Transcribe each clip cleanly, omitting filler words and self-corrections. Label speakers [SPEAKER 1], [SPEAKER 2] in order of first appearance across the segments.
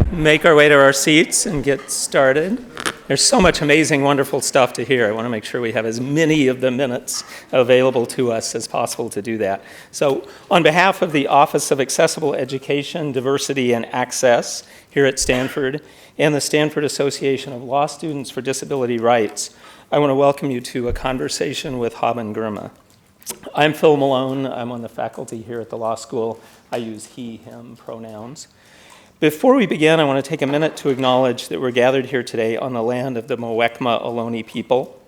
[SPEAKER 1] Make our way to our seats and get started. There's so much amazing, wonderful stuff to hear. I want to make sure we have as many of the minutes available to us as possible to do that. So on behalf of the Office of Accessible Education, Diversity, and Access here at Stanford and the Stanford Association of Law Students for Disability Rights, I want to welcome you to a conversation with Haben Girma. I'm Phil Maloney. I'm on the faculty here at the law school. I use he, him pronouns. Before we begin, I want to take a minute to acknowledge that we're gathered here today on the land of the Muwekma Ohlone people,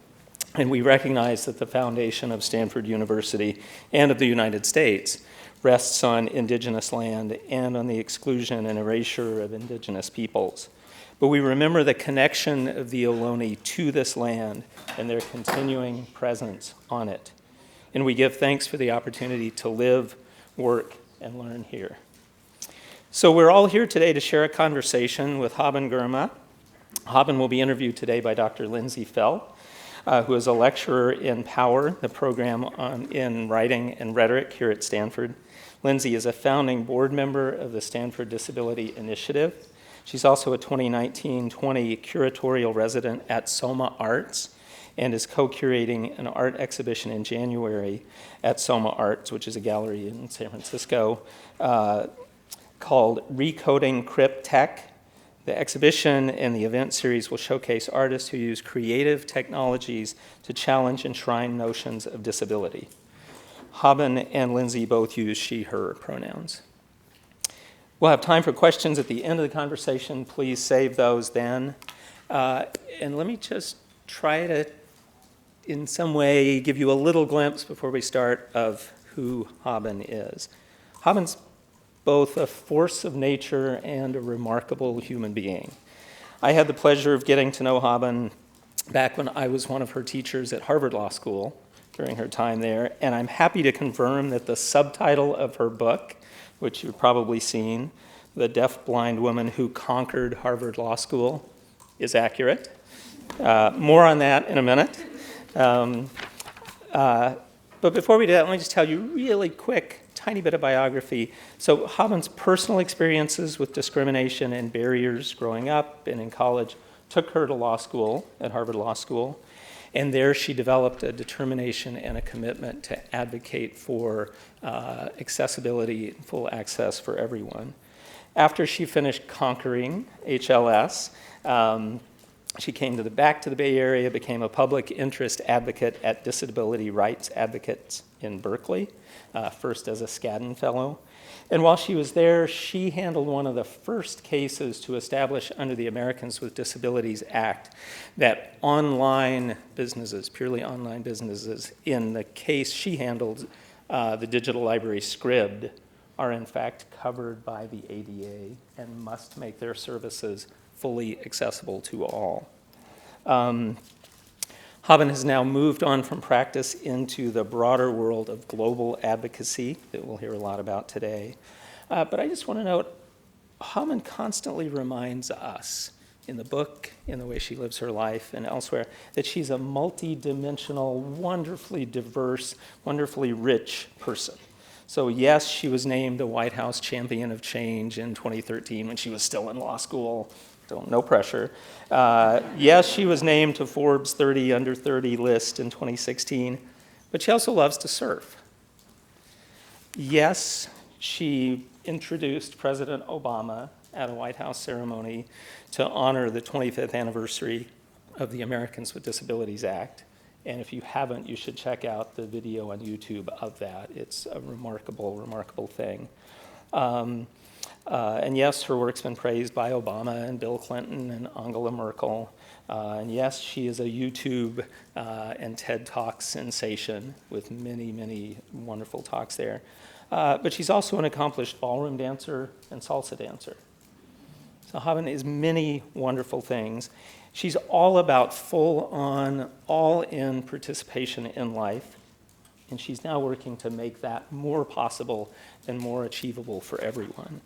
[SPEAKER 1] and we recognize that the foundation of Stanford University and of the United States rests on indigenous land and on the exclusion and erasure of indigenous peoples. But we remember the connection of the Ohlone to this land and their continuing presence on it. And we give thanks for the opportunity to live, work, and learn here. So we're all here today to share a conversation with Haben Girma. Haben will be interviewed today by Dr. Lindsey, who is a lecturer in Power, the program in writing and rhetoric here at Stanford. Lindsey is a founding board member of the Stanford Disability Initiative. She's also a 2019-20 curatorial resident at Soma Arts and is co-curating an art exhibition in January at Soma Arts, which is a gallery in San Francisco, called Recoding Crypt Tech. The exhibition and the event series will showcase artists who use creative technologies to challenge and enshrine notions of disability. Haben and Lindsey both use she, her pronouns. We'll have time for questions at the end of the conversation. Please save those then. And let me just try to, in some way, give you a little glimpse before we start of who Haben is. Haben's both a force of nature and a remarkable human being. I had the pleasure of getting to know Haben back when I was one of her teachers at Harvard Law School during her time there, and I'm happy to confirm that the subtitle of her book, which you've probably seen, The Deafblind Woman Who Conquered Harvard Law School, is accurate. More on that in a minute. But before we do that, let me just tell you really quick, tiny bit of biography. So Haben's personal experiences with discrimination and barriers growing up and in college took her to law school at Harvard Law School. And there she developed a determination and a commitment to advocate for accessibility and full access for everyone. After she finished conquering HLS, she came back to the Bay Area, became a public interest advocate at Disability Rights Advocates in Berkeley, first as a Skadden Fellow. And while she was there, she handled one of the first cases to establish under the Americans with Disabilities Act that online businesses, purely online businesses, in the case she handled, the digital library Scribd, are in fact covered by the ADA and must make their services fully accessible to all. Haben has now moved on from practice into the broader world of global advocacy that we'll hear a lot about today. But I just want to note, Haben constantly reminds us in the book, in the way she lives her life and elsewhere, that she's a multi-dimensional, wonderfully diverse, wonderfully rich person. So yes, she was named the White House Champion of Change in 2013 when she was still in law school. No pressure. Yes, she was named to Forbes 30 under 30 list in 2016, but she also loves to surf. Yes, she introduced President Obama at a White House ceremony to honor the 25th anniversary of the Americans with Disabilities Act. And if you haven't, you should check out the video on YouTube of that. It's a remarkable, remarkable thing. And yes, her work's been praised by Obama and Bill Clinton and Angela Merkel. And yes, she is a YouTube and TED Talk sensation with many, many wonderful talks there. But she's also an accomplished ballroom dancer and salsa dancer. So Haben is many wonderful things. She's all about full-on, all-in participation in life. And she's now working to make that more possible and more achievable for everyone.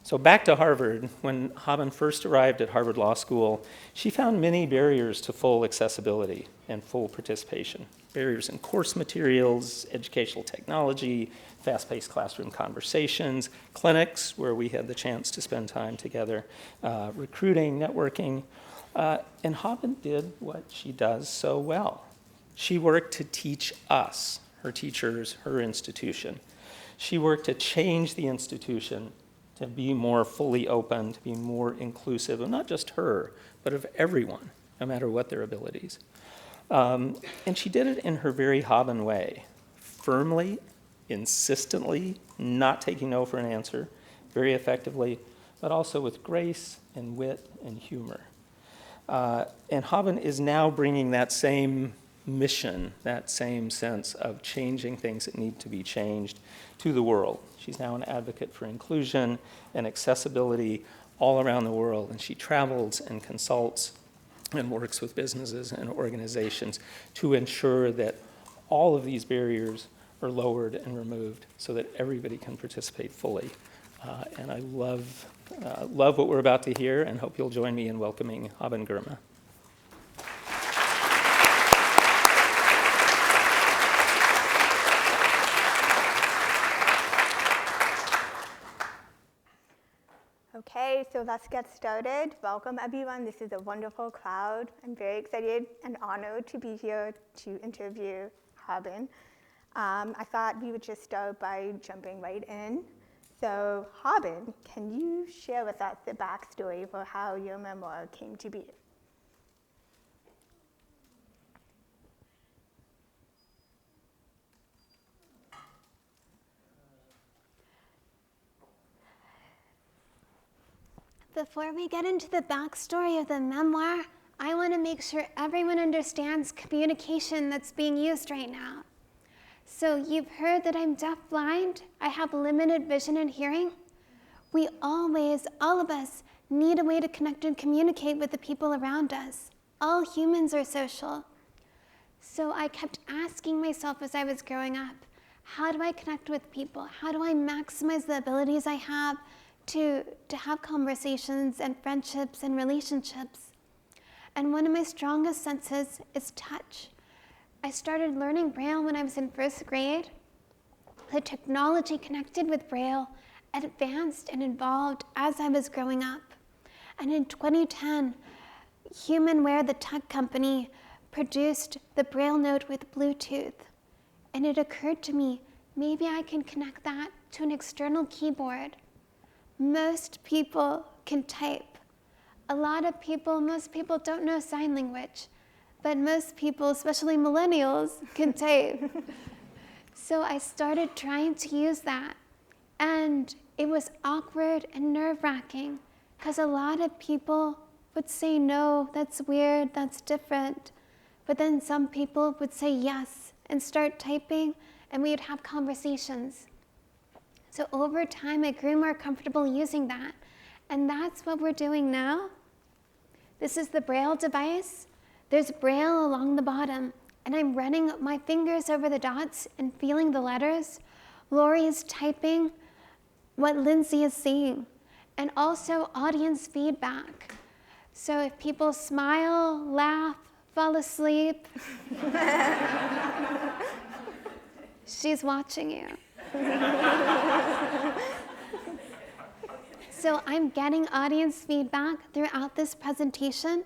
[SPEAKER 1] So back to Harvard, when Haben first arrived at Harvard Law School, she found many barriers to full accessibility and full participation. Barriers in course materials, educational technology, fast-paced classroom conversations, clinics where we had the chance to spend time together, recruiting, networking. And Haben did what she does so well. She worked to teach us, her teachers, her institution. She worked to change the institution to be more fully open, to be more inclusive of not just her, but of everyone, no matter what their abilities. And she did it in her very Haben way, firmly, insistently, not taking no for an answer, very effectively, but also with grace and wit and humor. And Haben is now bringing that same mission, that same sense of changing things that need to be changed to the world. She's now an advocate for inclusion and accessibility all around the world, and she travels and consults and works with businesses and organizations to ensure that all of these barriers are lowered and removed so that everybody can participate fully. And I love what we're about to hear and hope you'll join me in welcoming Haben Girma.
[SPEAKER 2] Okay, so let's get started. Welcome, everyone. This is a wonderful crowd. I'm very excited and honored to be here to interview Haben. I thought we would just start by jumping right in. So, Haben, can you share with us the backstory for how your memoir came to be?
[SPEAKER 3] Before we get into the backstory of the memoir, I want to make sure everyone understands communication that's being used right now. So you've heard that I'm deafblind. I have limited vision and hearing. We always, all of us, need a way to connect and communicate with the people around us. All humans are social. So I kept asking myself as I was growing up, how do I connect with people? How do I maximize the abilities I have to have conversations and friendships and relationships? And one of my strongest senses is touch. I started learning Braille when I was in first grade. The technology connected with Braille advanced and evolved as I was growing up. And in 2010, Humanware, the tech company, produced the Braille note with Bluetooth. And it occurred to me, maybe I can connect that to an external keyboard. Most people can type. Most people don't know sign language, but most people, especially millennials, can type. So I started trying to use that, and it was awkward and nerve-wracking because a lot of people would say, no, that's weird, that's different. But then some people would say yes and start typing, and we would have conversations. So over time, I grew more comfortable using that. And that's what we're doing now. This is the Braille device. There's Braille along the bottom. And I'm running my fingers over the dots and feeling the letters. Lori is typing what Lindsey is saying. And also audience feedback. So if people smile, laugh, fall asleep, she's watching you. So I'm getting audience feedback throughout this presentation,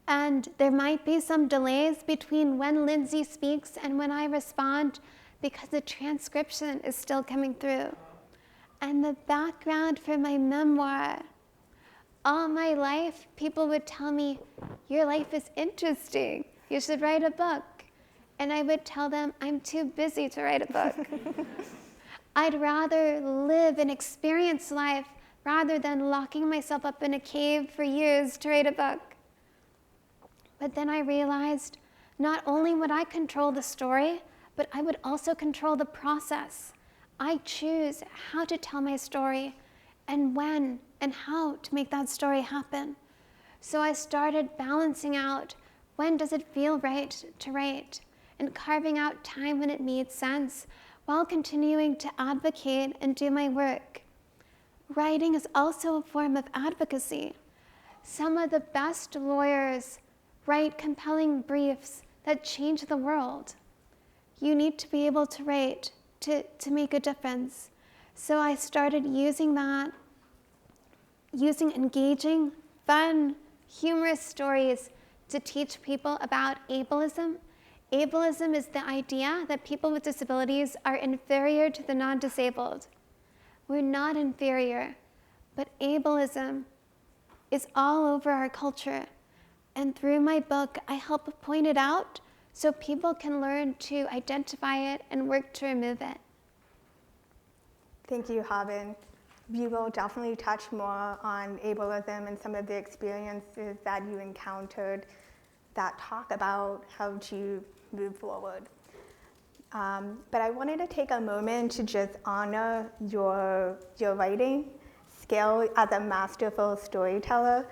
[SPEAKER 3] and there might be some delays between when Lindsey speaks and when I respond because the transcription is still coming through. And the background for my memoir, all my life, people would tell me, your life is interesting, you should write a book. And I would tell them, I'm too busy to write a book. I'd rather live and experience life rather than locking myself up in a cave for years to write a book. But then I realized not only would I control the story, but I would also control the process. I choose how to tell my story and when and how to make that story happen. So I started balancing out when does it feel right to write and carving out time when it made sense while continuing to advocate and do my work. Writing is also a form of advocacy. Some of the best lawyers write compelling briefs that change the world. You need to be able to write to make a difference. So I started using engaging, fun, humorous stories to teach people about ableism. Ableism is the idea that people with disabilities are inferior to the non-disabled. We're not inferior, but ableism is all over our culture. And through my book, I help point it out so people can learn to identify it and work to remove it.
[SPEAKER 2] Thank you, Haben. We will definitely touch more on ableism and some of the experiences that you encountered that talk about how to move forward. But I wanted to take a moment to just honor your writing skill as a masterful storyteller.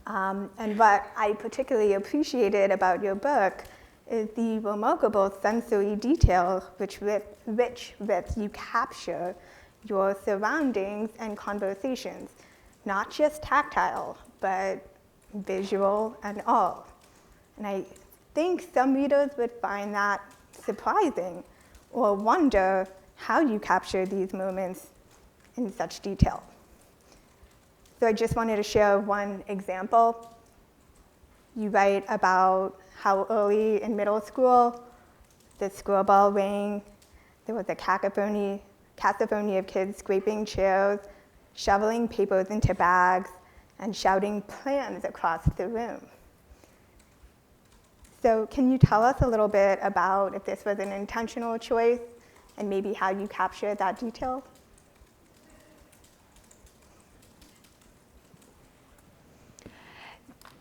[SPEAKER 2] And what I particularly appreciated about your book is the remarkable sensory detail which with you capture your surroundings and conversations, not just tactile, but visual and all. And I think some readers would find that surprising or wonder how you capture these moments in such detail. So I just wanted to share one example. You write about how early in middle school, the school bell rang, there was a cacophony of kids scraping chairs, shoveling papers into bags, and shouting plans across the room. So can you tell us a little bit about if this was an intentional choice and maybe how you captured that detail?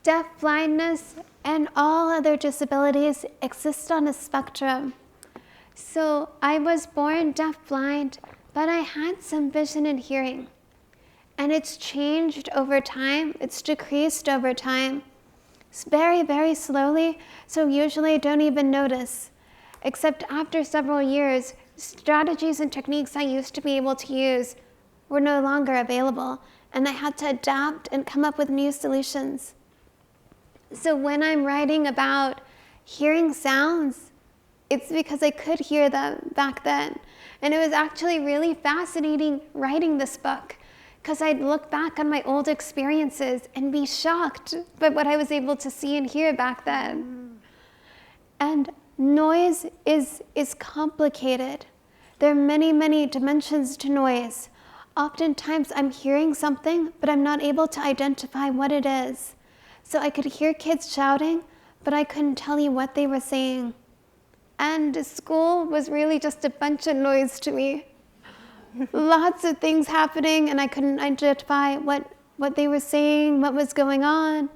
[SPEAKER 3] Deafblindness and all other disabilities exist on a spectrum. So I was born deafblind, but I had some vision and hearing. And it's changed over time. It's decreased over time. It's very, very slowly, so usually I don't even notice. Except after several years, strategies and techniques I used to be able to use were no longer available, and I had to adapt and come up with new solutions. So when I'm writing about hearing sounds, it's because I could hear them back then. And it was actually really fascinating writing this book, because I'd look back on my old experiences and be shocked by what I was able to see and hear back then. And noise is complicated. There are many, many dimensions to noise. Oftentimes I'm hearing something, but I'm not able to identify what it is. So I could hear kids shouting, but I couldn't tell you what they were saying. And school was really just a bunch of noise to me. Lots of things happening, and I couldn't identify what they were saying, what was going on.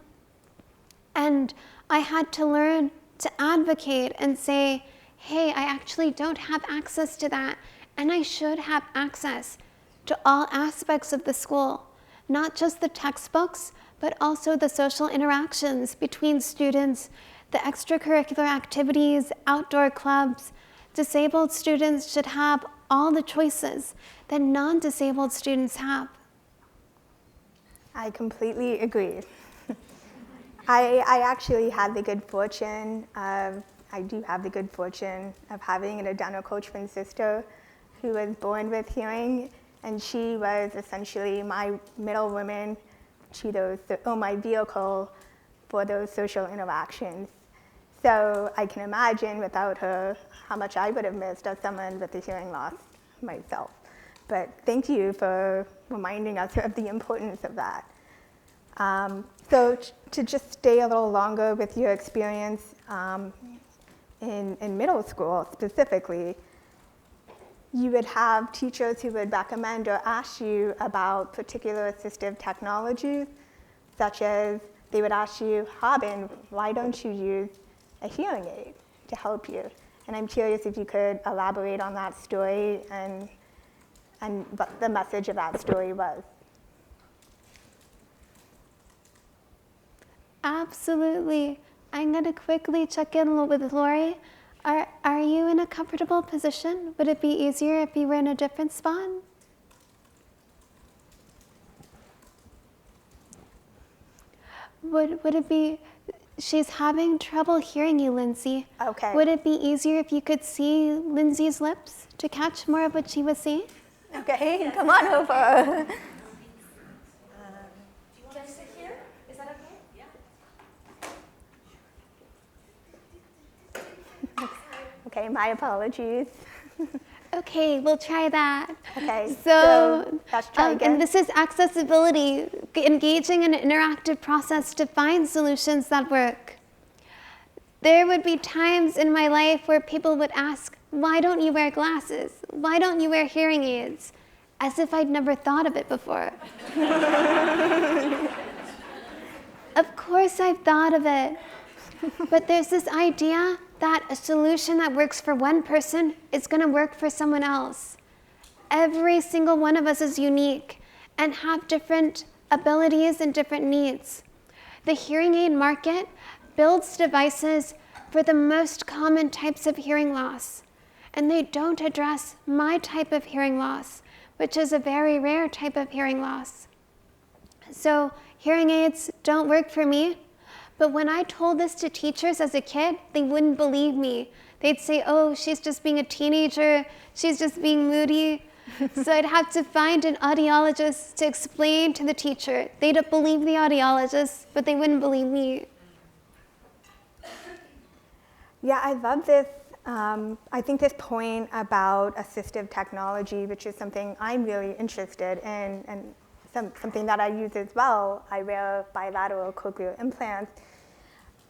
[SPEAKER 3] And I had to learn to advocate and say, hey, I actually don't have access to that, and I should have access to all aspects of the school, not just the textbooks, but also the social interactions between students, the extracurricular activities, outdoor clubs. Disabled students should have all the choices that non-disabled students have.
[SPEAKER 2] I completely agree. I actually had the good fortune of, I do have the good fortune of having an identical twin sister who was born with hearing, and she was essentially my middle woman to those, or my vehicle for those social interactions. So I can imagine without her how much I would have missed as someone with a hearing loss myself. But thank you for reminding us of the importance of that. So to just stay a little longer with your experience in middle school specifically, you would have teachers who would recommend or ask you about particular assistive technologies, such as they would ask you, Haben, why don't you use a hearing aid to help you? And I'm curious if you could elaborate on that story and what the message of that story was.
[SPEAKER 3] Absolutely. I'm going to quickly check in with Lori. Are you in a comfortable position? Would it be easier if you were in a different spot? Would it be, she's having trouble hearing you, Lindsey.
[SPEAKER 2] Okay.
[SPEAKER 3] Would it be easier if you could see Lindsey's lips to catch more of what she was saying?
[SPEAKER 2] Okay, come on over. Okay, my apologies.
[SPEAKER 3] Okay, we'll try that.
[SPEAKER 2] Okay,
[SPEAKER 3] So
[SPEAKER 2] let's try again.
[SPEAKER 3] and this is accessibility, engaging in an interactive process to find solutions that work. There would be times in my life where people would ask, why don't you wear glasses? Why don't you wear hearing aids? As if I'd never thought of it before. Of course I've thought of it, but there's this idea that a solution that works for one person is going to work for someone else. Every single one of us is unique and have different abilities and different needs. The hearing aid market builds devices for the most common types of hearing loss, and they don't address my type of hearing loss, which is a very rare type of hearing loss. So hearing aids don't work for me. But when I told this to teachers as a kid, they wouldn't believe me. They'd say, oh, she's just being a teenager, she's just being moody. So I'd have to find an audiologist to explain to the teacher. They'd believe the audiologist, but they wouldn't believe me.
[SPEAKER 2] Yeah, I love this. I think this point about assistive technology, which is something I'm really interested in, and something that I use as well. I wear bilateral cochlear implants.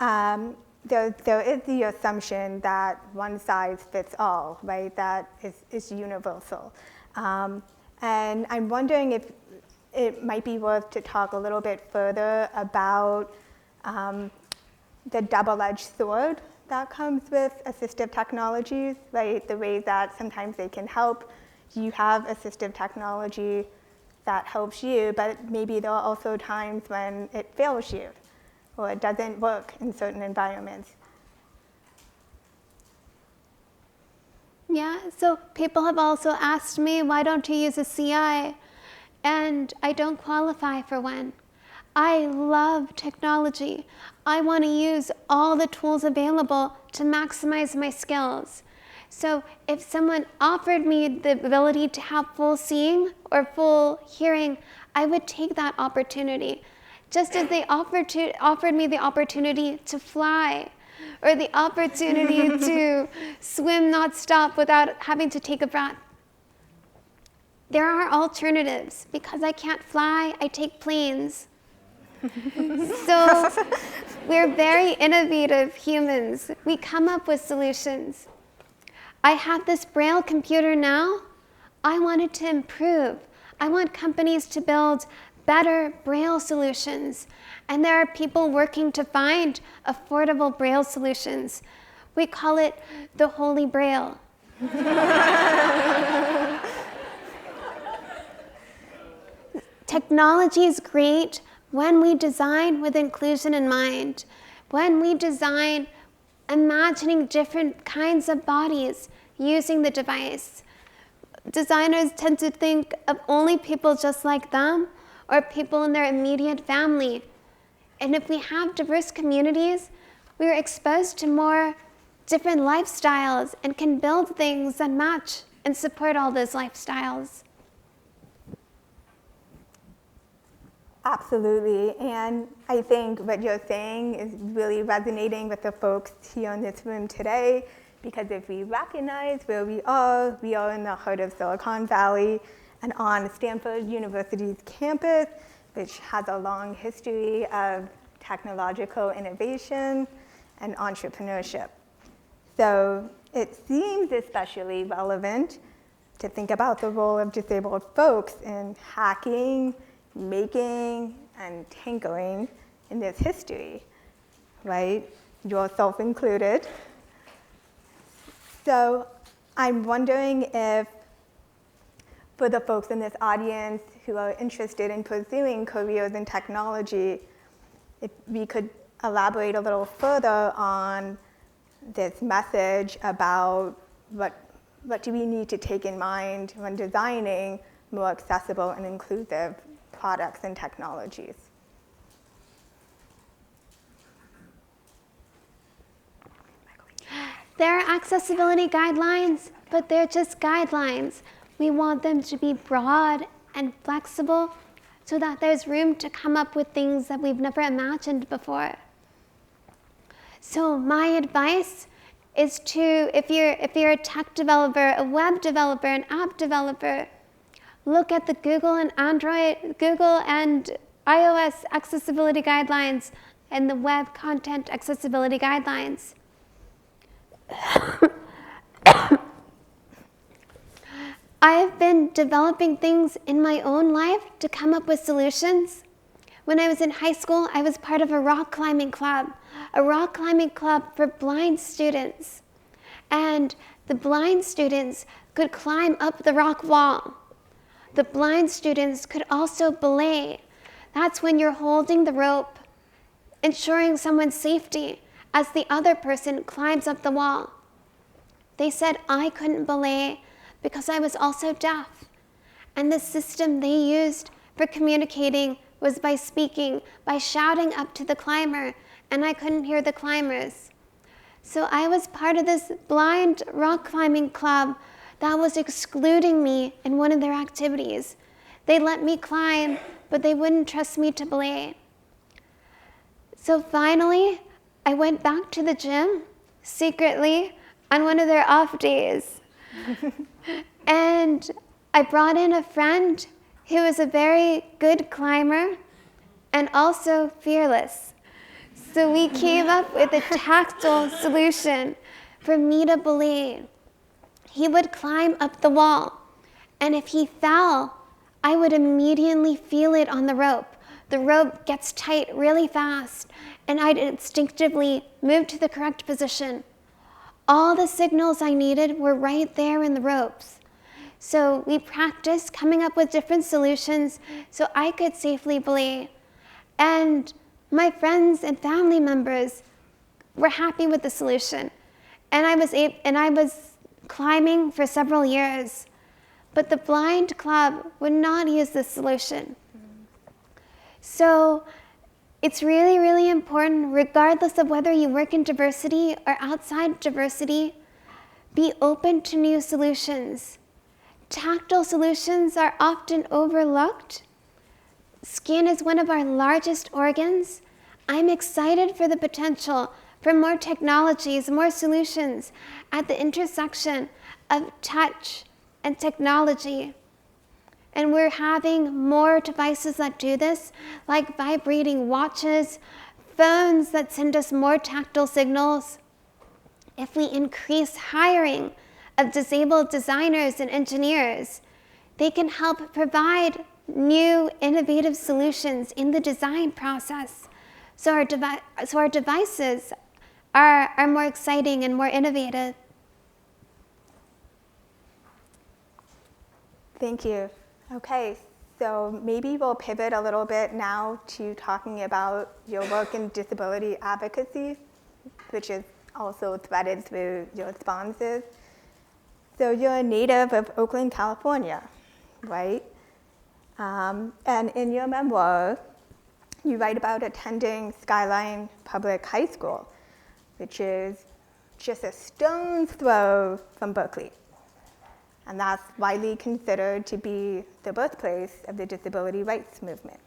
[SPEAKER 2] There is the assumption that one size fits all, right? That is universal. And I'm wondering if it might be worth to talk a little bit further about the double-edged sword that comes with assistive technologies, right? The way that sometimes they can help. You have assistive technology that helps you, but maybe there are also times when it fails you or it doesn't work in certain environments.
[SPEAKER 3] Yeah, so people have also asked me, why don't you use a CI? And I don't qualify for one. I love technology. I want to use all the tools available to maximize my skills. So if someone offered me the ability to have full seeing or full hearing, I would take that opportunity. Just as they offered me the opportunity to fly, or the opportunity to swim nonstop without having to take a breath. There are alternatives. Because I can't fly, I take planes. So we're very innovative humans. We come up with solutions. I have this Braille computer now. I want it to improve. I want companies to build better Braille solutions. And there are people working to find affordable Braille solutions. We call it the Holy Braille. Technology is great when we design with inclusion in mind, when we design imagining different kinds of bodies using the device. Designers tend to think of only people just like them or people in their immediate family. And if we have diverse communities, we are exposed to more different lifestyles and can build things that match and support all those lifestyles.
[SPEAKER 2] Absolutely, and I think what you're saying is really resonating with the folks here in this room today, because if we recognize where we are in the heart of Silicon Valley and on Stanford University's campus, which has a long history of technological innovation and entrepreneurship. So it seems especially relevant to think about the role of disabled folks in hacking, making, and tinkering in this history, right? Yourself included. So I'm wondering if, for the folks in this audience who are interested in pursuing careers in technology, if we could elaborate a little further on this message about what do we need to take in mind when designing more accessible and inclusive products and technologies.
[SPEAKER 3] There are accessibility guidelines, but they're just guidelines. We want them to be broad and flexible so that there's room to come up with things that we've never imagined before. So my advice is to, if you're a tech developer, a web developer, an app developer, look at the Google and iOS accessibility guidelines and the web content accessibility guidelines. I have been developing things in my own life to come up with solutions. When I was in high school, I was part of a rock climbing club for blind students. And the blind students could climb up the rock wall. The blind students could also belay. That's when you're holding the rope, ensuring someone's safety as the other person climbs up the wall. They said I couldn't belay because I was also deaf. And the system they used for communicating was by speaking, by shouting up to the climber, and I couldn't hear the climbers. So I was part of this blind rock climbing club that was excluding me in one of their activities. They let me climb, but they wouldn't trust me to belay. So finally, I went back to the gym secretly on one of their off days. And I brought in a friend who was a very good climber and also fearless. So we came up with a tactile solution for me to belay. He would climb up the wall, and if he fell, I would immediately feel it on the rope. The rope gets tight really fast, and I'd instinctively move to the correct position. All the signals I needed were right there in the ropes. So we practiced coming up with different solutions so I could safely belay. And my friends and family members were happy with the solution. And I was climbing for several years. But the blind club would not use this solution. So it's really, really important, regardless of whether you work in diversity or outside diversity, be open to new solutions. Tactile solutions are often overlooked. Skin is one of our largest organs. I'm excited for the potential for more technologies, more solutions at the intersection of touch and technology. And we're having more devices that do this, like vibrating watches, phones that send us more tactile signals. If we increase hiring of disabled designers and engineers, they can help provide new innovative solutions in the design process. So our devices are more exciting and more innovative.
[SPEAKER 2] Thank you. Okay, so maybe we'll pivot a little bit now to talking about your work in disability advocacy, which is also threaded through your responses. So you're a native of Oakland, California, right? And in your memoir, you write about attending Skyline Public High School, which is just a stone's throw from Berkeley. And that's widely considered to be the birthplace of the disability rights movement.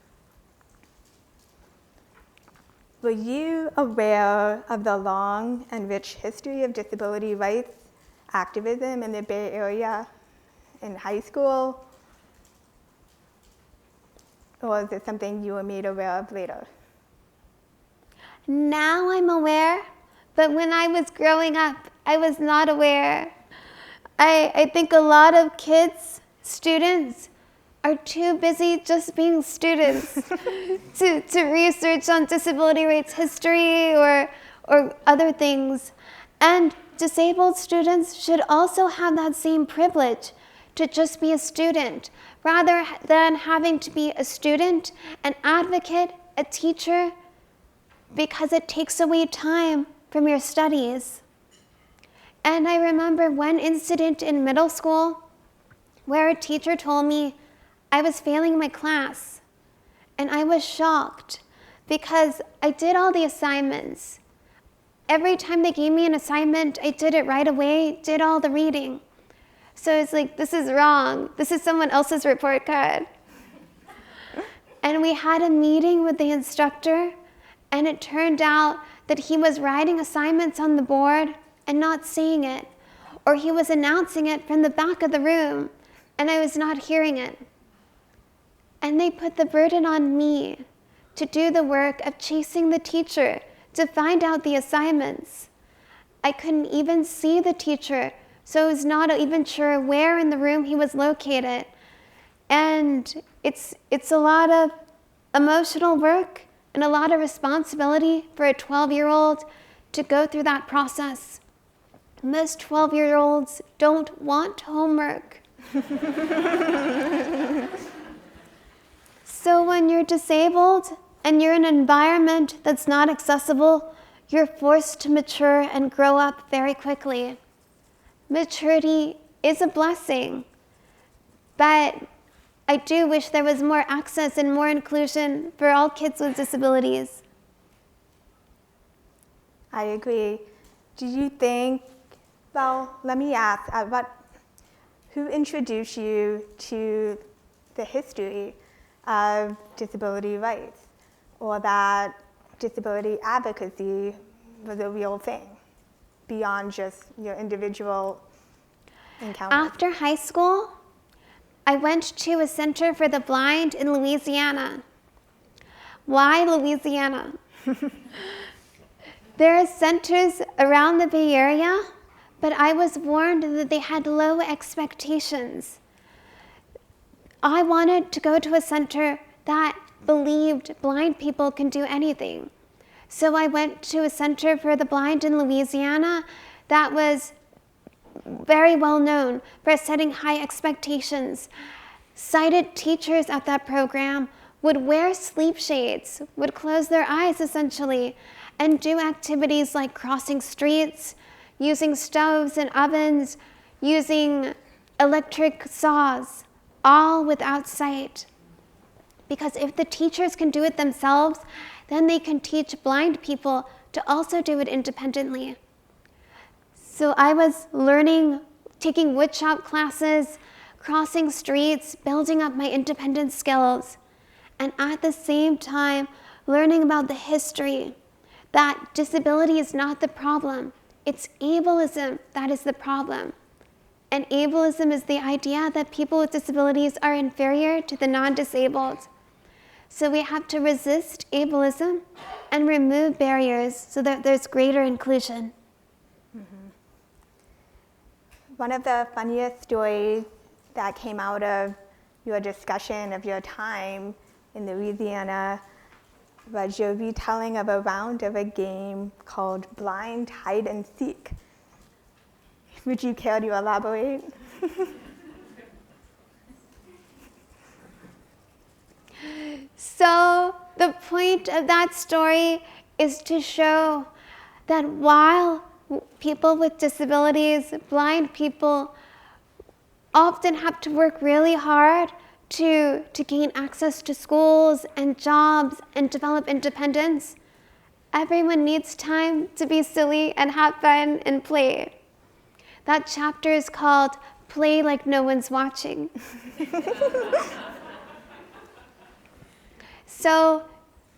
[SPEAKER 2] Were you aware of the long and rich history of disability rights activism in the Bay Area in high school? Or is it something you were made aware of later?
[SPEAKER 3] Now I'm aware, but when I was growing up, I was not aware. I think a lot of kids, students, are too busy just being students to research on disability rights history or other things. And disabled students should also have that same privilege to just be a student, rather than having to be a student, an advocate, a teacher, because it takes away time from your studies. And I remember one incident in middle school where a teacher told me I was failing my class. And I was shocked because I did all the assignments. every time they gave me an assignment, I did it right away, did all the reading. So it's like, this is wrong. This is someone else's report card. And we had a meeting with the instructor, and it turned out that he was writing assignments on the board and not seeing it, or he was announcing it from the back of the room, and I was not hearing it. And they put the burden on me to do the work of chasing the teacher to find out the assignments. I couldn't even see the teacher, so I was not even sure where in the room he was located. And it's a lot of emotional work and a lot of responsibility for a 12-year-old to go through that process. Most 12-year-olds don't want homework. So when you're disabled and you're in an environment that's not accessible, you're forced to mature and grow up very quickly. Maturity is a blessing, but I do wish there was more access and more inclusion for all kids with disabilities.
[SPEAKER 2] I agree. Do you think, well, let me ask, who introduced you to the history of disability rights, or that disability advocacy was a real thing beyond just your individual encounter?
[SPEAKER 3] After high school, I went to a center for the blind in Louisiana. Why Louisiana? There are centers around the Bay Area, but I was warned that they had low expectations. I wanted to go to a center that believed blind people can do anything. So I went to a center for the blind in Louisiana that was very well known for setting high expectations. Sighted teachers at that program would wear sleep shades, would close their eyes essentially, and do activities like crossing streets, using stoves and ovens, using electric saws, all without sight. Because if the teachers can do it themselves, then they can teach blind people to also do it independently. So I was learning, taking woodshop classes, crossing streets, building up my independent skills, and at the same time learning about the history, that disability is not the problem. It's ableism that is the problem. And ableism is the idea that people with disabilities are inferior to the non-disabled. So we have to resist ableism and remove barriers so that there's greater inclusion.
[SPEAKER 2] Mm-hmm. One of the funniest stories that came out of your discussion of your time in Louisiana was your retelling of a round of a game called Blind Hide and Seek. Would you care to elaborate?
[SPEAKER 3] So the point of that story is to show that while people with disabilities, blind people, often have to work really hard to gain access to schools and jobs and develop independence, everyone needs time to be silly and have fun and play. That chapter is called Play Like No One's Watching. So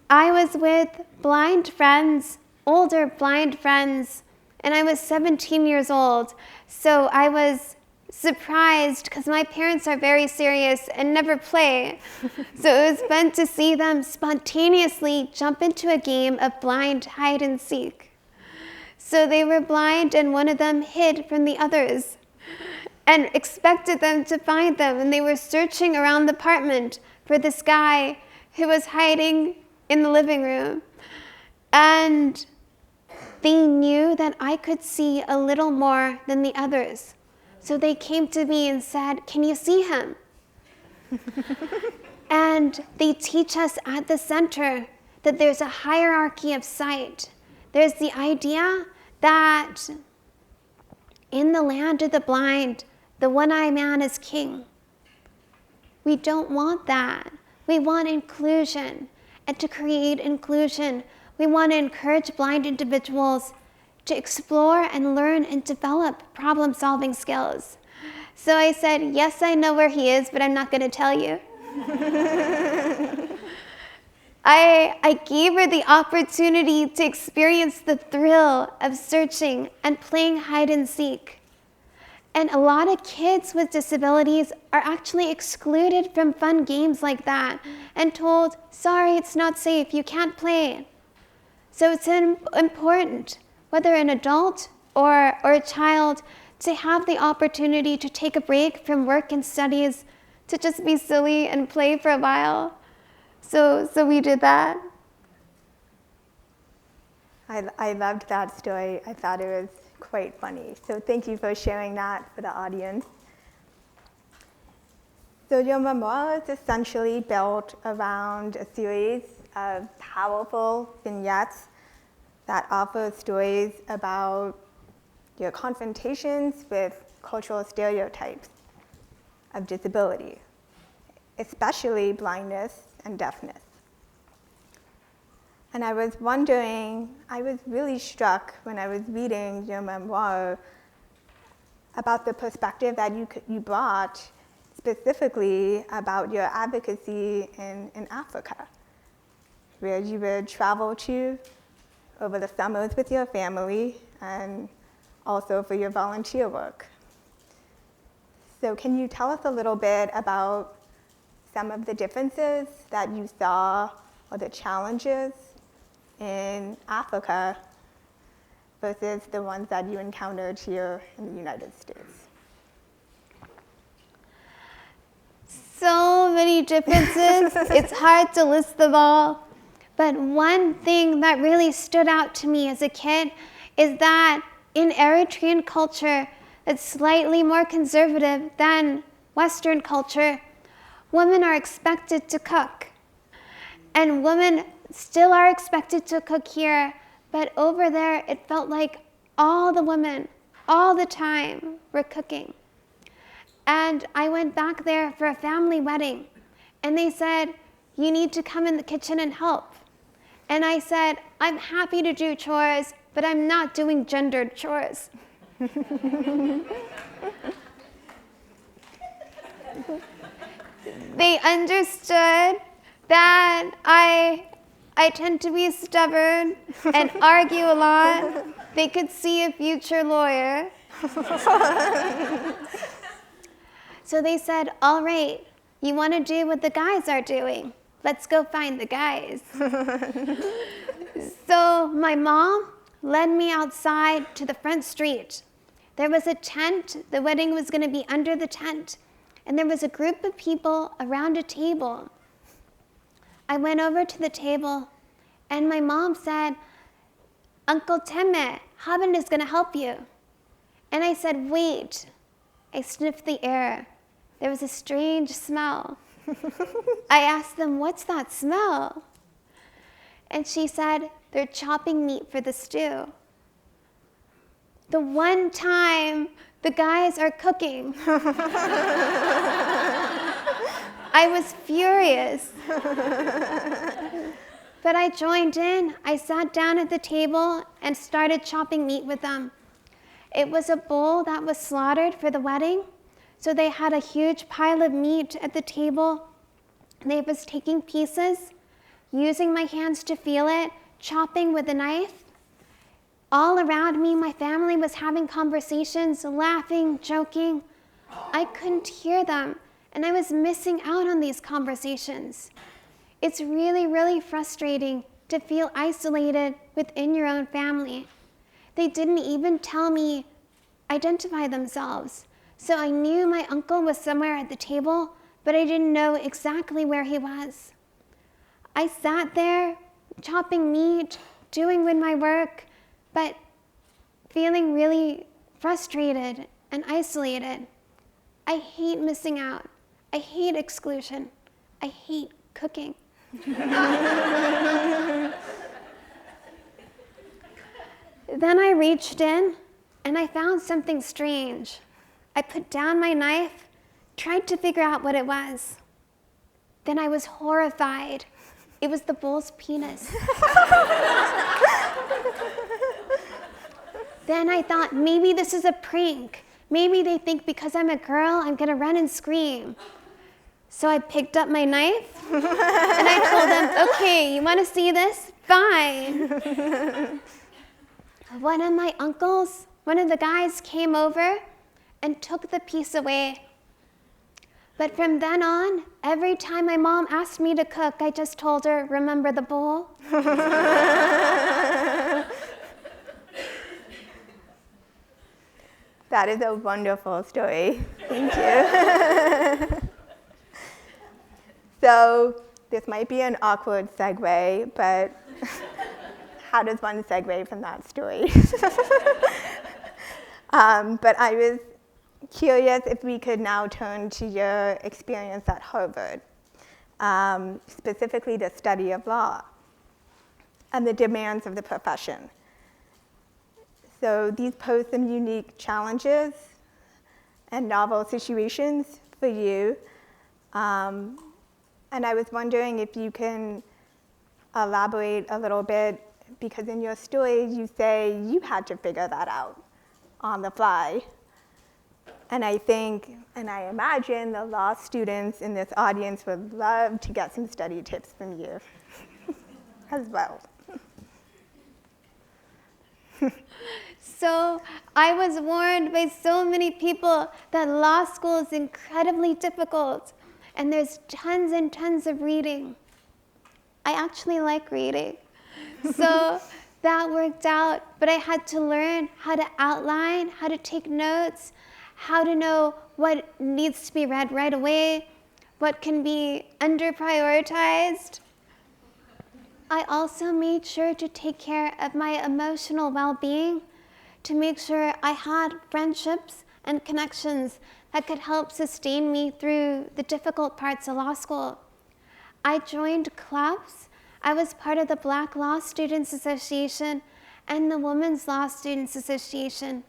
[SPEAKER 3] I was with blind friends, older blind friends, and I was 17 years old. So I was surprised because my parents are very serious and never play. So it was fun to see them spontaneously jump into a game of blind hide and seek. So they were blind and one of them hid from the others and expected them to find them. And they were searching around the apartment for this guy who was hiding in the living room. And they knew that I could see a little more than the others. So they came to me and said, "Can you see him?" And they teach us at the center that there's a hierarchy of sight. There's the idea that in the land of the blind, the one-eyed man is king. We don't want that. We want inclusion. And to create inclusion, we want to encourage blind individuals to explore and learn and develop problem-solving skills. So I said, yes, I know where he is, but I'm not going to tell you. I gave her the opportunity to experience the thrill of searching and playing hide and seek. And a lot of kids with disabilities are actually excluded from fun games like that and told, sorry, it's not safe, you can't play. So it's important, whether an adult or a child, to have the opportunity to take a break from work and studies to just be silly and play for a while. So we did that.
[SPEAKER 2] I loved that story. I thought it was quite funny. So thank you for sharing that for the audience. So your memoir is essentially built around a series of powerful vignettes that offer stories about your confrontations with cultural stereotypes of disability, especially blindness and deafness. And I was wondering, I was really struck when I was reading your memoir about the perspective that you brought specifically about your advocacy in Africa, where you would travel to over the summers with your family and also for your volunteer work. So can you tell us a little bit about some of the differences that you saw or the challenges in Africa versus the ones that you encountered here in the United States?
[SPEAKER 3] So many differences. It's hard to list them all. But one thing that really stood out to me as a kid is that in Eritrean culture that's slightly more conservative than Western culture, women are expected to cook. And women still are expected to cook here, but over there it felt like all the women, all the time, were cooking. And I went back there for a family wedding, and they said, you need to come in the kitchen and help. And I said, I'm happy to do chores, but I'm not doing gendered chores. They understood that I tend to be stubborn and argue a lot. They could see a future lawyer. So they said, all right, you want to do what the guys are doing. Let's go find the guys. So my mom led me outside to the front street. There was a tent. The wedding was going to be under the tent. And there was a group of people around a table. I went over to the table, and my mom said, Uncle Temme, Haben is going to help you. And I said, wait. I sniffed the air. There was a strange smell. I asked them, what's that smell? And she said, they're chopping meat for the stew. The one time the guys are cooking. I was furious. But I joined in. I sat down at the table and started chopping meat with them. It was a bull that was slaughtered for the wedding. So they had a huge pile of meat at the table. They was taking pieces, using my hands to feel it, chopping with a knife. All around me, my family was having conversations, laughing, joking. I couldn't hear them, and I was missing out on these conversations. It's really, really frustrating to feel isolated within your own family. They didn't even tell me, identify themselves. So I knew my uncle was somewhere at the table, but I didn't know exactly where he was. I sat there, chopping meat, doing with my work, but feeling really frustrated and isolated. I hate missing out. I hate exclusion. I hate cooking. Then I reached in and I found something strange. I put down my knife, tried to figure out what it was. Then I was horrified. It was the bull's penis. Then I thought, maybe this is a prank. Maybe they think because I'm a girl, I'm gonna run and scream. So I picked up my knife and I told them, okay, you wanna see this? Fine. One of my uncles, one of the guys came over and took the piece away. But from then on, every time my mom asked me to cook, I just told her, remember the bowl?
[SPEAKER 2] That is a wonderful story. Thank you. So this might be an awkward segue, but how does one segue from that story? But I was curious if we could now turn to your experience at Harvard, specifically the study of law and the demands of the profession. So these pose some unique challenges and novel situations for you. And I was wondering if you can elaborate a little bit, because in your story you say you had to figure that out on the fly. And I think, and I imagine the law students in this audience would love to get some study tips from you as well.
[SPEAKER 3] So I was warned by so many people that law school is incredibly difficult and there's tons and tons of reading. I actually like reading. So that worked out, but I had to learn how to outline, how to take notes, how to know what needs to be read right away, what can be under-prioritized. I also made sure to take care of my emotional well-being, to make sure I had friendships and connections that could help sustain me through the difficult parts of law school. I joined clubs. I was part of the Black Law Students Association and the Women's Law Students Association.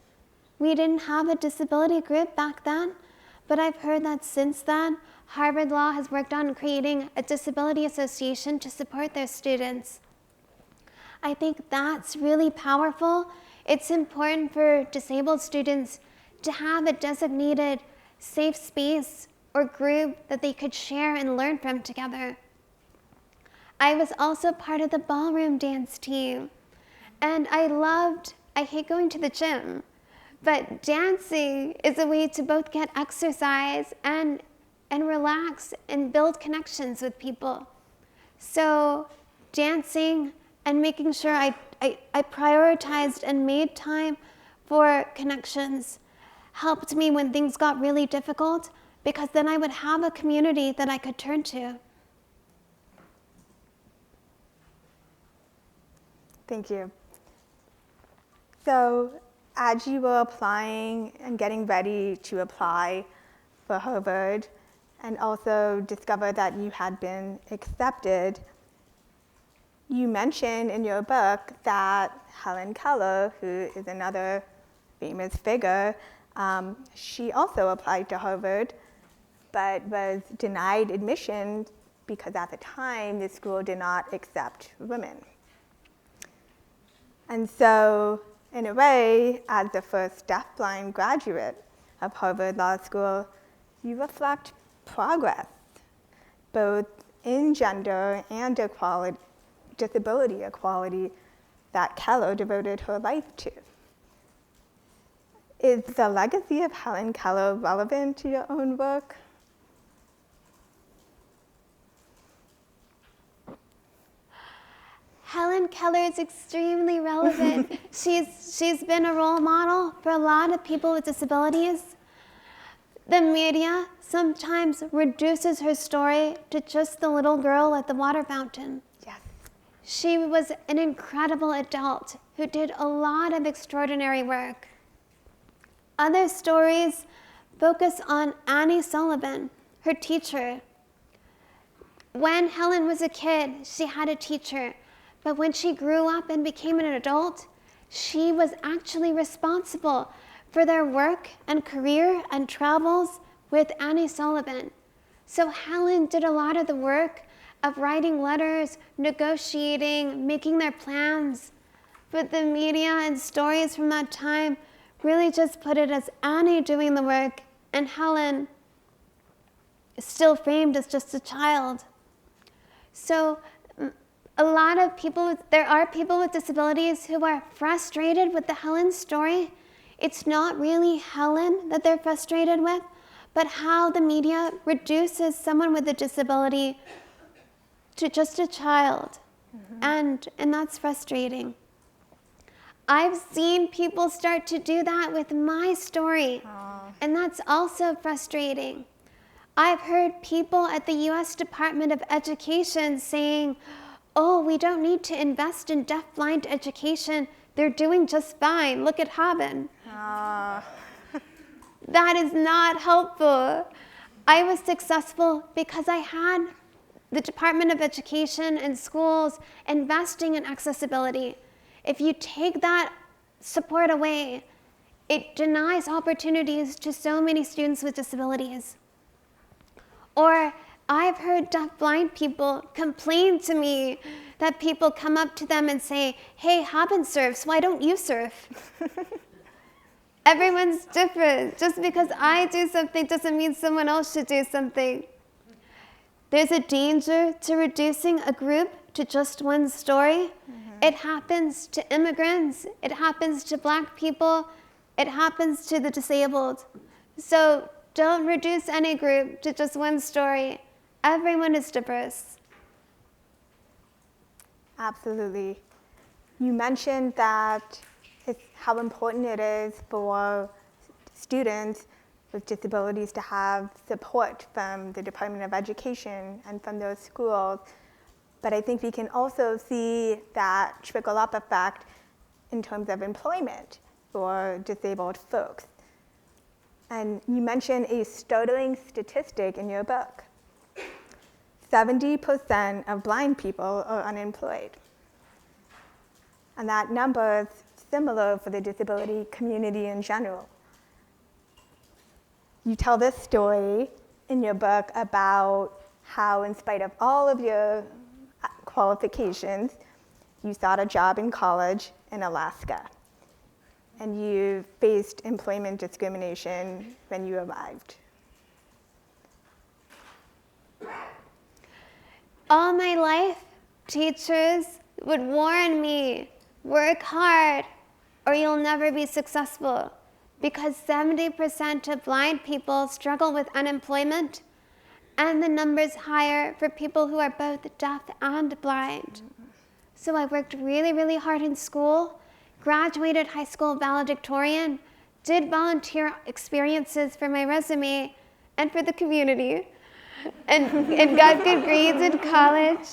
[SPEAKER 3] We didn't have a disability group back then, but I've heard that since then, Harvard Law has worked on creating a disability association to support their students. I think that's really powerful. It's important for disabled students to have a designated safe space or group that they could share and learn from together. I was also part of the ballroom dance team, and I hate going to the gym, but dancing is a way to both get exercise and relax and build connections with people. So dancing and making sure I prioritized and made time for connections helped me when things got really difficult, because then I would have a community that I could turn to.
[SPEAKER 2] Thank you. So as you were applying and getting ready to apply for Harvard, and also discover that you had been accepted, you mentioned in your book that Helen Keller, who is another famous figure, she also applied to Harvard, but was denied admission because at the time the school did not accept women. And so, in a way, as the first deafblind graduate of Harvard Law School, you reflect progress, both in gender and equality, disability equality, that Keller devoted her life to. Is the legacy of Helen Keller relevant to your own work?
[SPEAKER 3] Helen Keller is extremely relevant. She's been a role model for a lot of people with disabilities. The media sometimes reduces her story to just the little girl at the water fountain.
[SPEAKER 2] Yes.
[SPEAKER 3] She was an incredible adult who did a lot of extraordinary work. Other stories focus on Annie Sullivan, her teacher. When Helen was a kid, she had a teacher, but when she grew up and became an adult, she was actually responsible for their work and career and travels with Annie Sullivan. So Helen did a lot of the work of writing letters, negotiating, making their plans. but the media and stories from that time really just put it as Annie doing the work and Helen is still framed as just a child. So a lot of people, there are people with disabilities who are frustrated with the Helen story. It's not really Helen that they're frustrated with, but how the media reduces someone with a disability to just a child. And that's frustrating. I've seen people start to do that with my story, and that's also frustrating. I've heard people at the US Department of Education saying, oh, we don't need to invest in deafblind education. They're doing just fine. Look at Haben. That is not helpful. I was successful because I had the Department of Education and schools investing in accessibility. If you take that support away, it denies opportunities to so many students with disabilities. Or I've heard deafblind people complain to me that people come up to them and say, hey, Haben surfs, why don't you surf? Everyone's different. Just because I do something doesn't mean someone else should do something. There's a danger to reducing a group to just one story. It happens to immigrants, it happens to Black people, it happens to the disabled. So don't reduce any group to just one story. Everyone is diverse.
[SPEAKER 2] Absolutely. You mentioned that it's how important it is for students with disabilities to have support from the Department of Education and from those schools. But I think we can also see that trickle-up effect in terms of employment for disabled folks. And you mentioned a startling statistic in your book. 70% of blind people are unemployed. And that number is similar for the disability community in general. You tell this story in your book about how, in spite of all of your qualifications, you sought a job in college in Alaska, and you faced employment discrimination when you arrived.
[SPEAKER 3] All my life, teachers would warn me, work hard or you'll never be successful, because 70% of blind people struggle with unemployment, and the number's higher for people who are both deaf and blind. So I worked really, really hard in school, graduated high school valedictorian, did volunteer experiences for my resume and for the community, and got good grades in college.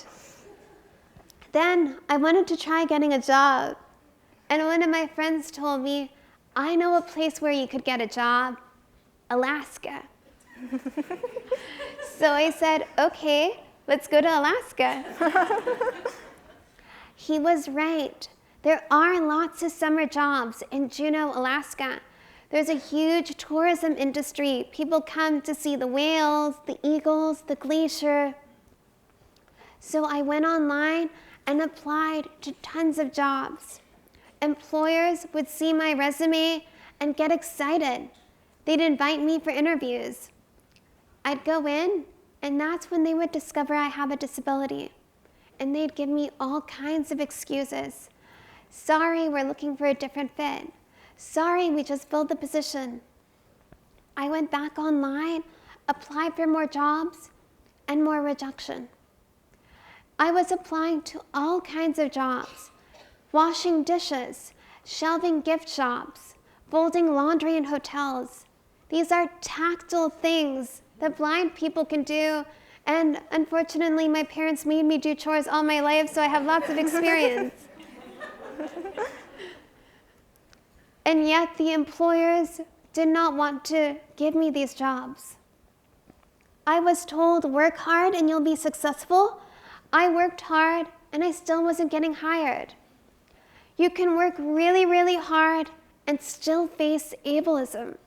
[SPEAKER 3] Then I wanted to try getting a job, and one of my friends told me, I know a place where you could get a job, Alaska. So I said, okay, let's go to Alaska. He was right. There are lots of summer jobs in Juneau, Alaska. There's a huge tourism industry. People come to see the whales, the eagles, the glacier. So I went online and applied to tons of jobs. Employers would see my resume and get excited. They'd invite me for interviews. I'd go in, and that's when they would discover I have a disability. And they'd give me all kinds of excuses. Sorry, we're looking for a different fit. Sorry, we just filled the position. I went back online, applied for more jobs, and more rejection. I was applying to all kinds of jobs: washing dishes, shelving gift shops, folding laundry in hotels. These are tactile things that blind people can do, and unfortunately my parents made me do chores all my life, so I have lots of experience. And yet the employers did not want to give me these jobs. I was told, work hard and you'll be successful. I worked hard and I still wasn't getting hired. You can work really, really hard and still face ableism.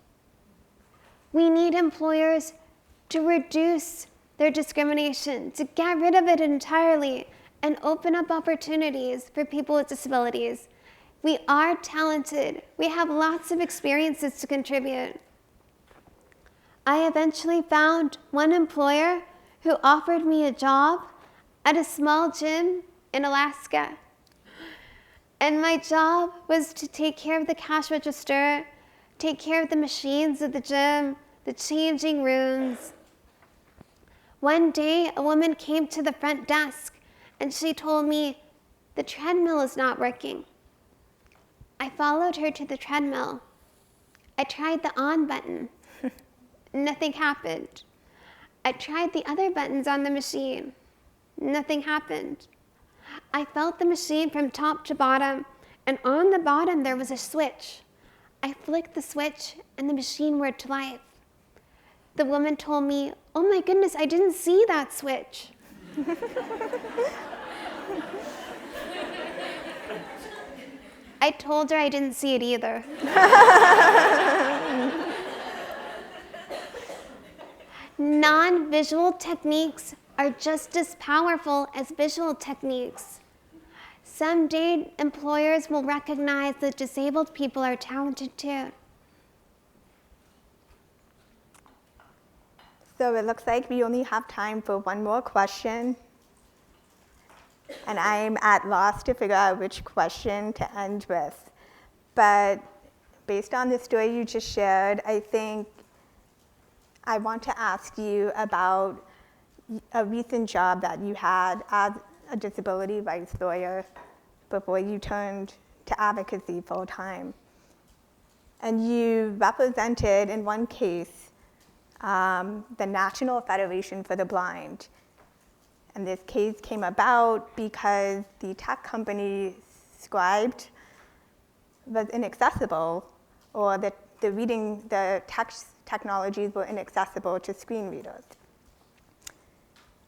[SPEAKER 3] We need employers to reduce their discrimination, to get rid of it entirely, and open up opportunities for people with disabilities. We are talented. We have lots of experiences to contribute. I eventually found one employer who offered me a job at a small gym in Alaska. And my job was to take care of the cash register, take care of the machines at the gym, the changing rooms. One day, a woman came to the front desk and she told me, "The treadmill is not working." I followed her to the treadmill. I tried the on button. Nothing happened. I tried the other buttons on the machine. Nothing happened. I felt the machine from top to bottom, and on the bottom there was a switch. I flicked the switch and the machine worked to life. The woman told me, "Oh my goodness, I didn't see that switch." I told her I didn't see it either. Non-visual techniques are just as powerful as visual techniques. Someday, employers will recognize that disabled people are talented too.
[SPEAKER 2] So it looks like we only have time for one more question. And I'm at loss to figure out which question to end with. But based on the story you just shared, I think I want to ask you about a recent job that you had as a disability rights lawyer before you turned to advocacy full time. And you represented, in one case, the National Federation for the Blind. And this case came about because the tech company Scribed was inaccessible, or the text technologies were inaccessible to screen readers.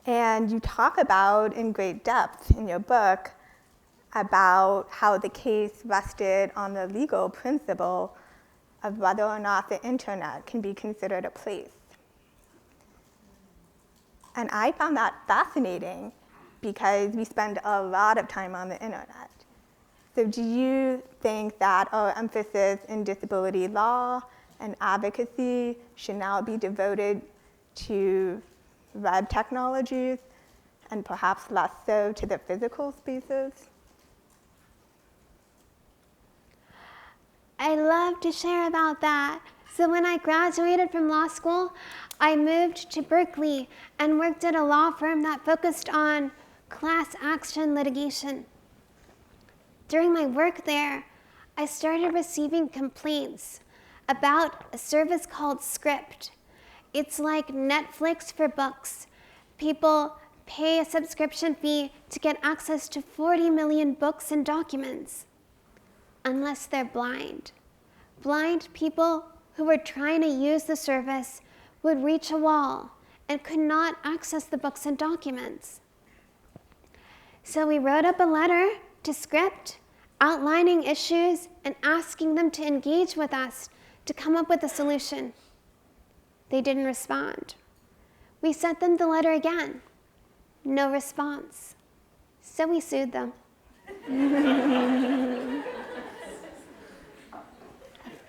[SPEAKER 2] And you talk about in great depth in your book about how the case rested on the legal principle of whether or not the internet can be considered a place. And I found that fascinating because we spend a lot of time on the internet. So do you think that our emphasis in disability law and advocacy should now be devoted to web technologies and perhaps less so to the physical spaces?
[SPEAKER 3] I love to share about that. So when I graduated from law school, I moved to Berkeley and worked at a law firm that focused on class action litigation. During my work there, I started receiving complaints about a service called Script. It's like Netflix for books. People pay a subscription fee to get access to 40 million books and documents, unless they're blind. Blind people who were trying to use the service would reach a wall and could not access the books and documents. So we wrote up a letter to Script outlining issues and asking them to engage with us to come up with a solution. They didn't respond. We sent them the letter again. No response. So we sued them.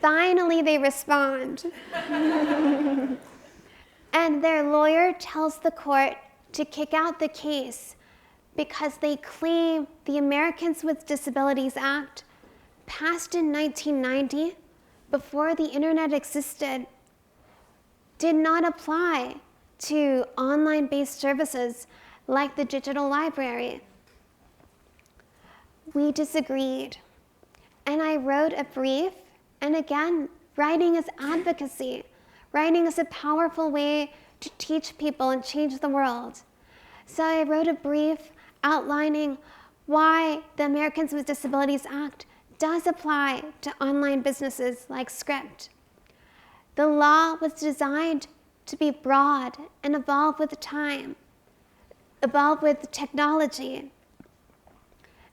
[SPEAKER 3] Finally, they respond. And their lawyer tells the court to kick out the case because they claim the Americans with Disabilities Act, passed in 1990, before the internet existed, did not apply to online-based services like the digital library. We disagreed, and I wrote a brief, and again, writing is advocacy. Writing is a powerful way to teach people and change the world. So I wrote a brief outlining why the Americans with Disabilities Act does apply to online businesses like Script. The law was designed to be broad and evolve with time, evolve with technology.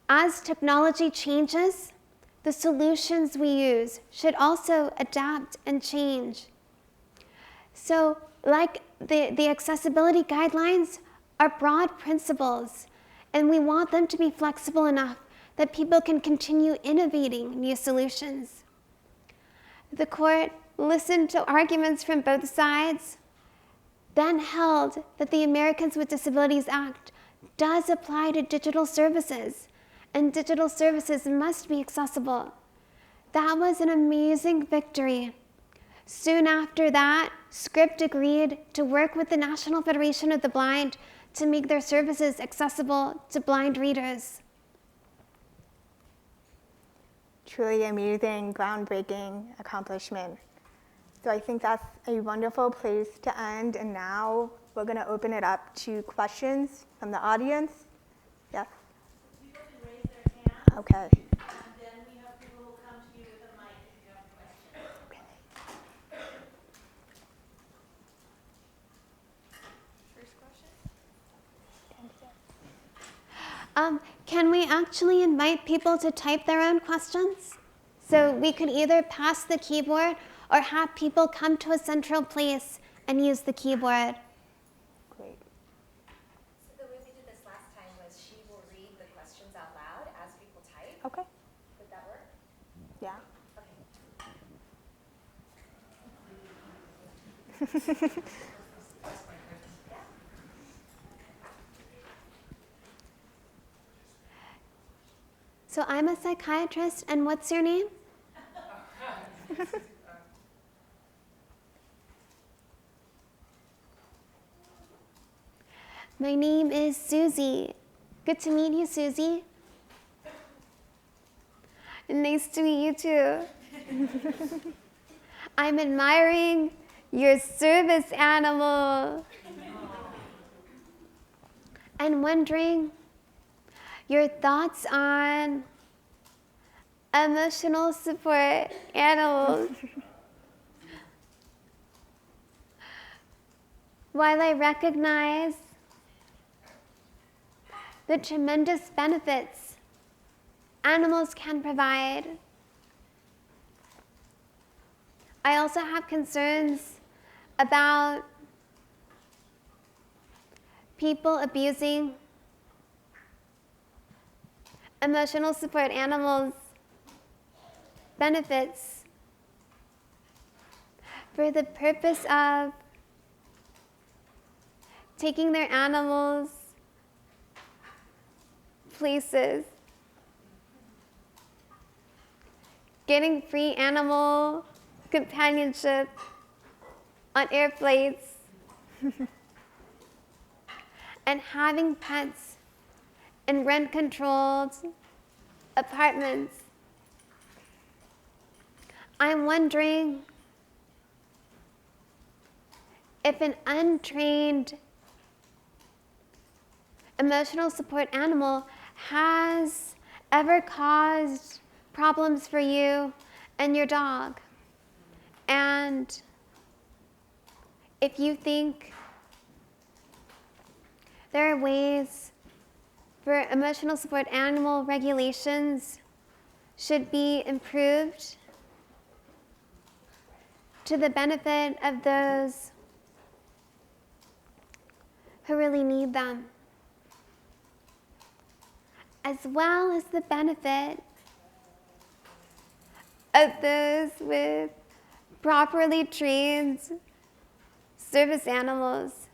[SPEAKER 3] As technology changes, the solutions we use should also adapt and change. So, like the accessibility guidelines are broad principles, and we want them to be flexible enough that people can continue innovating new solutions. The court listened to arguments from both sides, then held that the Americans with Disabilities Act does apply to digital services, and digital services must be accessible. That was an amazing victory. Soon after that, Script agreed to work with the National Federation of the Blind to make their services accessible to blind readers.
[SPEAKER 2] Truly amazing, groundbreaking accomplishment. So I think that's a wonderful place to end, and now we're going to open it up to questions from the audience. Yes?
[SPEAKER 4] People can raise their hand,
[SPEAKER 2] Okay.
[SPEAKER 4] and then we have people who come to you with a mic if you have questions.
[SPEAKER 2] Okay.
[SPEAKER 4] First question?
[SPEAKER 3] Can we actually invite people to type their own questions? So we could either pass the keyboard or have people come to a central place and use the keyboard.
[SPEAKER 2] Great.
[SPEAKER 5] So the way we did this last time was she will read the questions out loud as people type.
[SPEAKER 2] Okay.
[SPEAKER 5] Would that work?
[SPEAKER 2] Yeah.
[SPEAKER 5] Okay.
[SPEAKER 3] So I'm a psychiatrist, and what's your name? My name is Susie. Good to meet you, Susie. Nice to meet you too. I'm admiring your service animal and wondering your thoughts on emotional support animals. While I recognize the tremendous benefits animals can provide, I also have concerns about people abusing emotional support animals' benefits for the purpose of taking their animals places, getting free animal companionship on airplanes, and having pets in rent-controlled apartments. I'm wondering if an untrained emotional support animal has ever caused problems for you and your dog. And if you think there are ways for emotional support animal regulations should be improved to the benefit of those who really need them, as well as the benefit of those with properly trained service animals.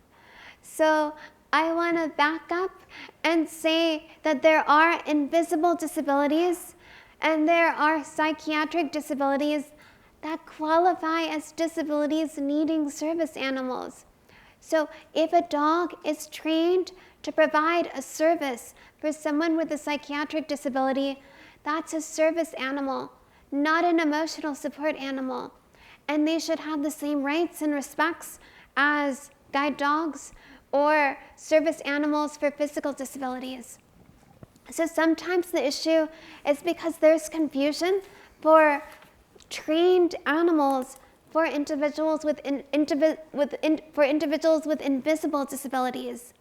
[SPEAKER 3] So I want to back up and say that there are invisible disabilities and there are psychiatric disabilities that qualify as disabilities needing service animals. So if a dog is trained to provide a service for someone with a psychiatric disability, that's a service animal, not an emotional support animal. And they should have the same rights and respects as guide dogs or service animals for physical disabilities. So sometimes the issue is because there's confusion for trained animals for individuals with invisible disabilities.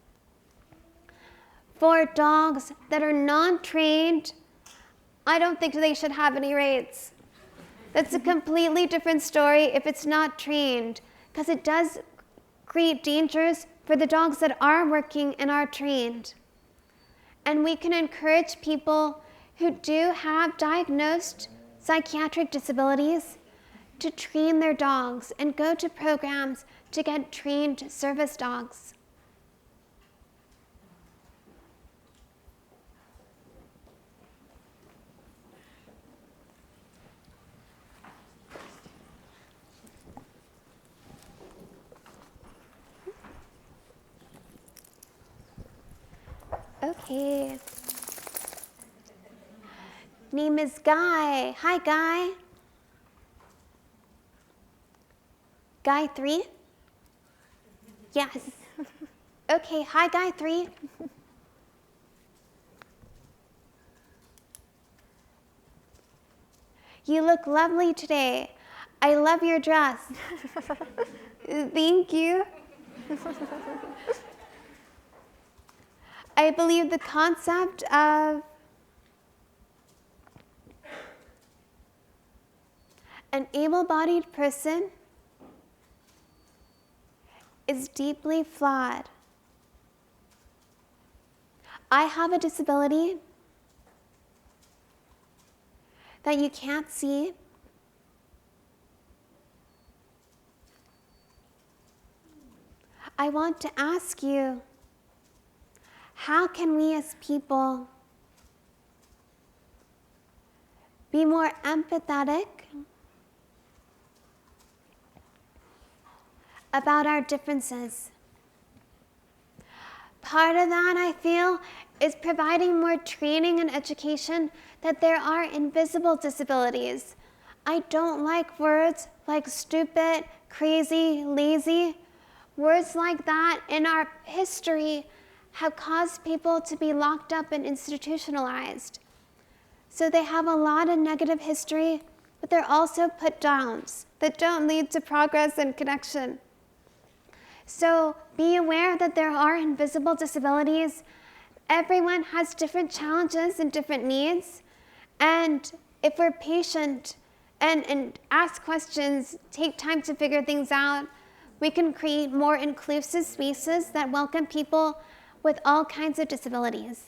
[SPEAKER 3] For dogs that are non-trained, I don't think they should have any rights. That's a completely different story if it's not trained, because it does create dangers for the dogs that are working and are trained. And we can encourage people who do have diagnosed psychiatric disabilities to train their dogs and go to programs to get trained service dogs. Okay. Name is Guy. Hi, Guy. Guy 3? Yes. Okay, hi, Guy 3. You look lovely today. I love your dress. Thank you. I believe the concept of an able-bodied person is deeply flawed. I have a disability that you can't see. I want to ask you, how can we as people be more empathetic about our differences? Part of that, I feel, is providing more training and education that there are invisible disabilities. I don't like words like stupid, crazy, lazy. Words like that in our history have caused people to be locked up and institutionalized. So they have a lot of negative history, but they're also put downs that don't lead to progress and connection. So be aware that there are invisible disabilities. Everyone has different challenges and different needs. And if we're patient and ask questions, take time to figure things out, we can create more inclusive spaces that welcome people with all kinds of disabilities.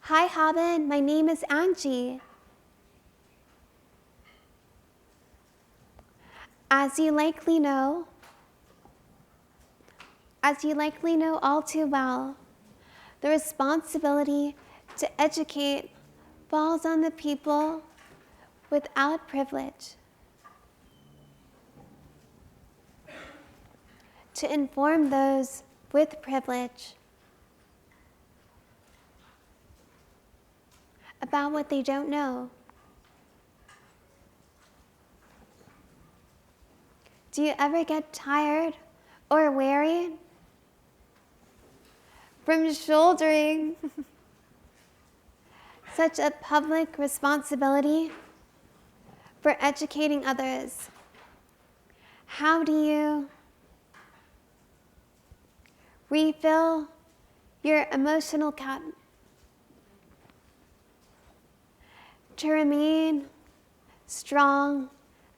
[SPEAKER 3] Hi, Haben. My name is Angie. As you likely know all too well, the responsibility to educate falls on the people without privilege. To inform those with privilege about what they don't know. Do you ever get tired or weary from shouldering such a public responsibility for educating others? How do you refill your emotional cup to remain strong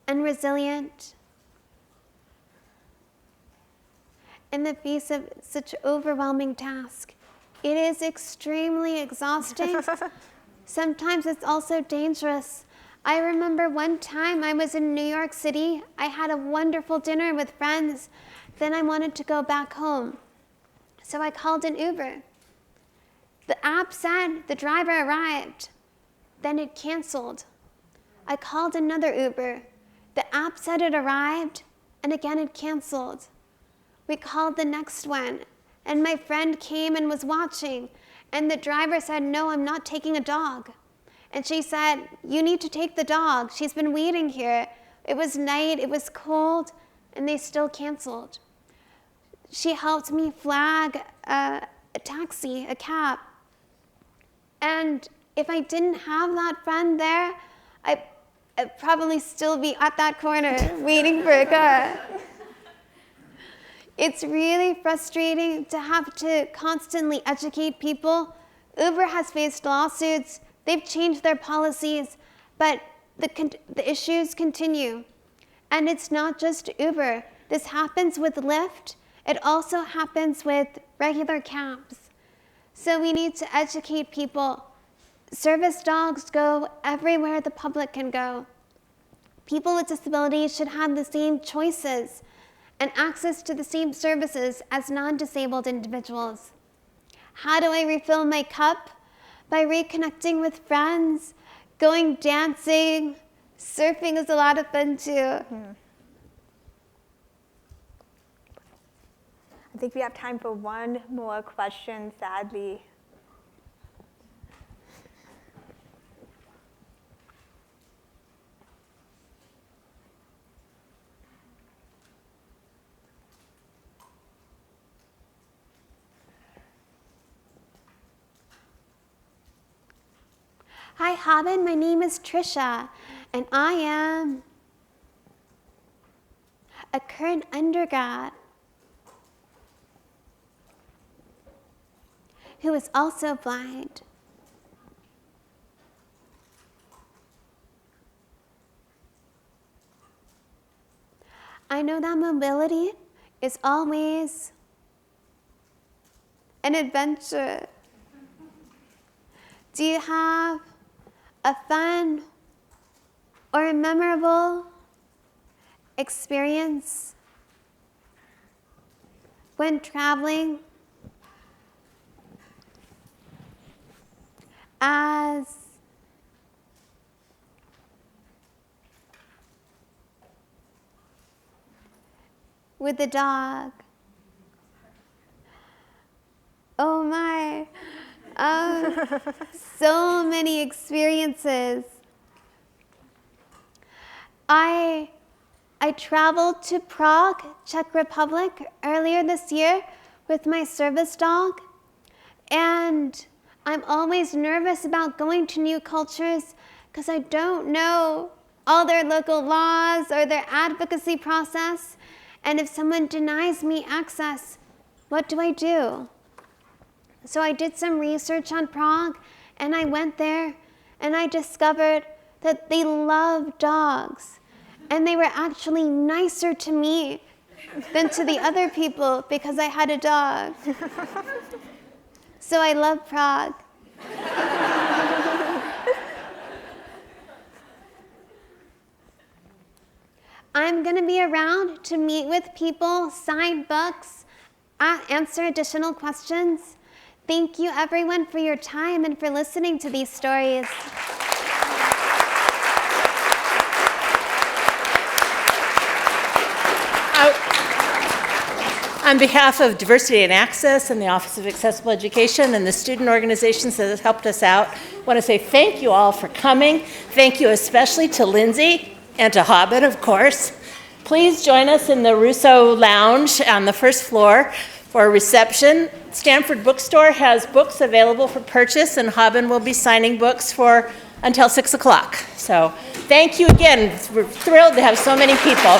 [SPEAKER 3] and resilient in the face of such overwhelming task? It is extremely exhausting. Sometimes it's also dangerous. I remember one time I was in New York City. I had a wonderful dinner with friends. Then I wanted to go back home. So I called an Uber. The app said the driver arrived. Then it canceled. I called another Uber. The app said it arrived, and again it canceled. We called the next one, and my friend came and was watching, and the driver said, "No, I'm not taking a dog." And she said, "You need to take the dog. She's been waiting here. It was night, it was cold," and they still canceled. She helped me flag a taxi, a cab. And if I didn't have that friend there, I'd probably still be at that corner waiting for a car. It's really frustrating to have to constantly educate people. Uber has faced lawsuits. They've changed their policies, but the issues continue. And it's not just Uber. This happens with Lyft. It also happens with regular cabs. So we need to educate people. Service dogs go everywhere the public can go. People with disabilities should have the same choices and access to the same services as non-disabled individuals. How do I refill my cup? By reconnecting with friends, going dancing. Surfing is a lot of fun too.
[SPEAKER 2] I think we have time for one more question, sadly.
[SPEAKER 3] Hi, Haben. My name is Trisha, and I am a current undergrad who is also blind. I know that mobility is always an adventure. Do you have a fun or a memorable experience when traveling as with a dog? Oh my. So many experiences. I traveled to Prague, Czech Republic, earlier this year with my service dog, and I'm always nervous about going to new cultures because I don't know all their local laws or their advocacy process, and if someone denies me access, what do I do? So I did some research on Prague, and I went there, and I discovered that they love dogs, and they were actually nicer to me than to the other people because I had a dog. So I love Prague. I'm going to be around to meet with people, sign books, answer additional questions. Thank you, everyone, for your time and for listening to these stories.
[SPEAKER 4] On behalf of Diversity and Access and the Office of Accessible Education and the student organizations that have helped us out, I want to say thank you all for coming. Thank you especially to Lindsey and to Haben, of course. Please join us in the Russo Lounge on the first floor for a reception. Stanford Bookstore has books available for purchase, and Haben will be signing books until 6 o'clock. So thank you again. We're thrilled to have so many people.